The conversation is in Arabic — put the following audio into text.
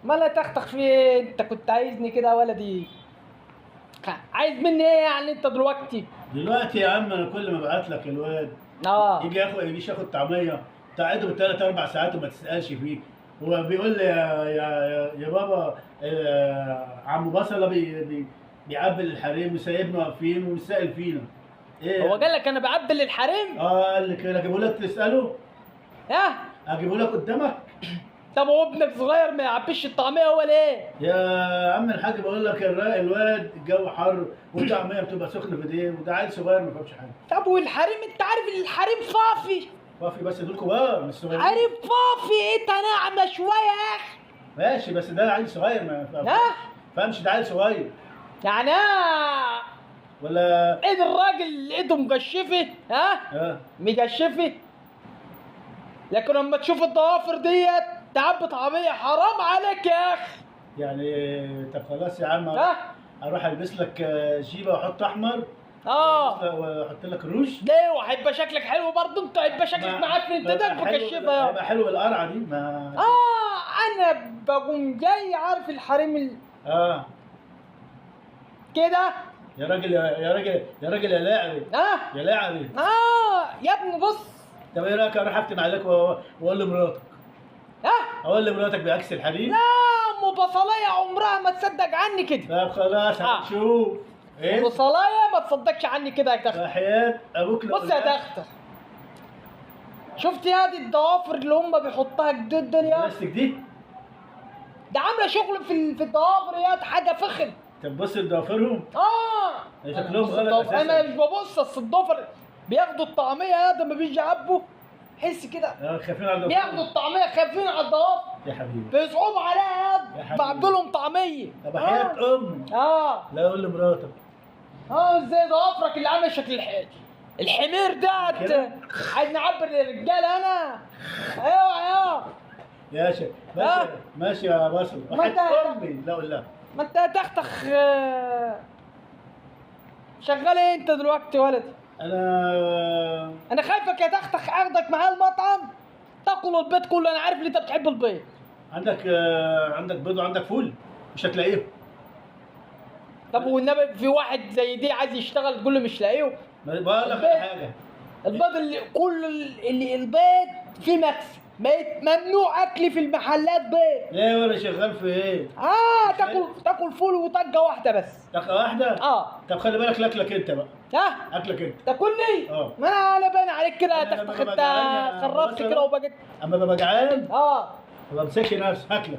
امال اتختخ في ايه؟ انت كنت عايزني كده يا ولدي؟ عايز مني ايه يعني انت دلوقتي؟ دلوقتي يا عم انا كل ما ابعت لك الواد اه يجيش ياخد طعميه تقعده بالثلاث اربع ساعات وما تسالش فيه. هو بيقول لي يا بابا عم بصله بيعبي الحريم وسايبنا واقفين ومش سائل فينا. هو ايه؟ قال لك انا بعبل الحريم؟ اه قال لي كده اجيبه لك تساله؟ ها؟ اجيبه لك قدامك؟ طب هو ابنك صغير ما يعبيش الطعميه هو ليه؟ يا عم الحاج بقول لك الواد الجو حر والطعميه بتبقى سخنه في ايديه وده عيل صغير ما فهمش حاجه. طب والحريم انت عارف الحريم فافي؟ وافي بس دول كبار مش صغيرين. حريم فافي انت ناعمه شويه يا اخي. ماشي بس ده عيل صغير ما ها؟ فهمش ده عيل صغير يعني ولا. ايد الراجل ايده مجشفه، ها؟ اه مجشفه. لكن لما تشوف الضوافر ديت تعبي طعميه حرام عليك يا اخي. يعني طب خلاص يا عم ها؟ اروح البس لك جيبه واحط احمر واحط لك روج. ليه؟ وهيبقى شكلك حلو برضه؟ انت هيبقى شكلك معفن انت ده مكشفه يا. هيبقى حلو القرعه دي ما. انا بقوم جاي عارف الحريم اه كده. يا راجل يا راجل يا راجل يا لاعبي يا لاعبي. يا ابني بص. طب ايه رايك اروح اكتب عليك واقول لمراتك؟ اقول لمراتك بعكس الحريم؟ لا ام بصلايه عمرها ما تصدق عني كده. طب خلاص هنشوف. ام بصلايه ما تصدقش عني كده يا تختر. وحياة ابوك لو بص يا تختر، شفت يا دي الضوافر اللي هم بيحطها جديد دول يا؟ بلاستيك دي؟ ده عامله شغل في الضوافر يا حاجه فخر. طب بص لضوافرهم. شكلهم غلط اساسا. انا مش ببص، اصل الضوافر بياخدوا الطعميه يا ده، ما بيجي يعبوا حس كده. خايفين على الضوافر. بياخدوا الطعميه خايفين على الضوافر يا حبيبي بيصعبوا عليها يا يا حبيبي. بعبلهم طعميه. طب حياة امي لا اقول لمراتك. ازاي ضوافرك اللي عامل شكل الحمير ده؟ عايز نعبر للرجاله انا. ايوه يا شيخ ماشي ماشي يا بصل. وحياة امي لا اقول لها. ما انت تختخ. شغال ايه انت دلوقتي يا ولدي؟ انا خايفك يا تختخ اخدك معايا المطعم تاكل البيض كله. انا عارف ان انت بتحب البيض. عندك بيض وعندك فول مش هتلاقيهم. طب والنبي في واحد زي دي عايز يشتغل تقول له مش لاقيه؟ بقول لك على حاجه. البيض اللي كل اللي البيض فيه مكسب. ممنوع اكل في المحلات بيض. ليه وانا شغال في ايه؟ تاكل فول وطقه واحده بس. طقه واحده؟ طب خلي بالك لاكلك انت بقى. اكلك انت تاكلني؟ ما انا باين عليك كده يا تختخ انت خرفت كده وبقيت. اما ببقى جعان ما بمسكش نفسي هاكلك.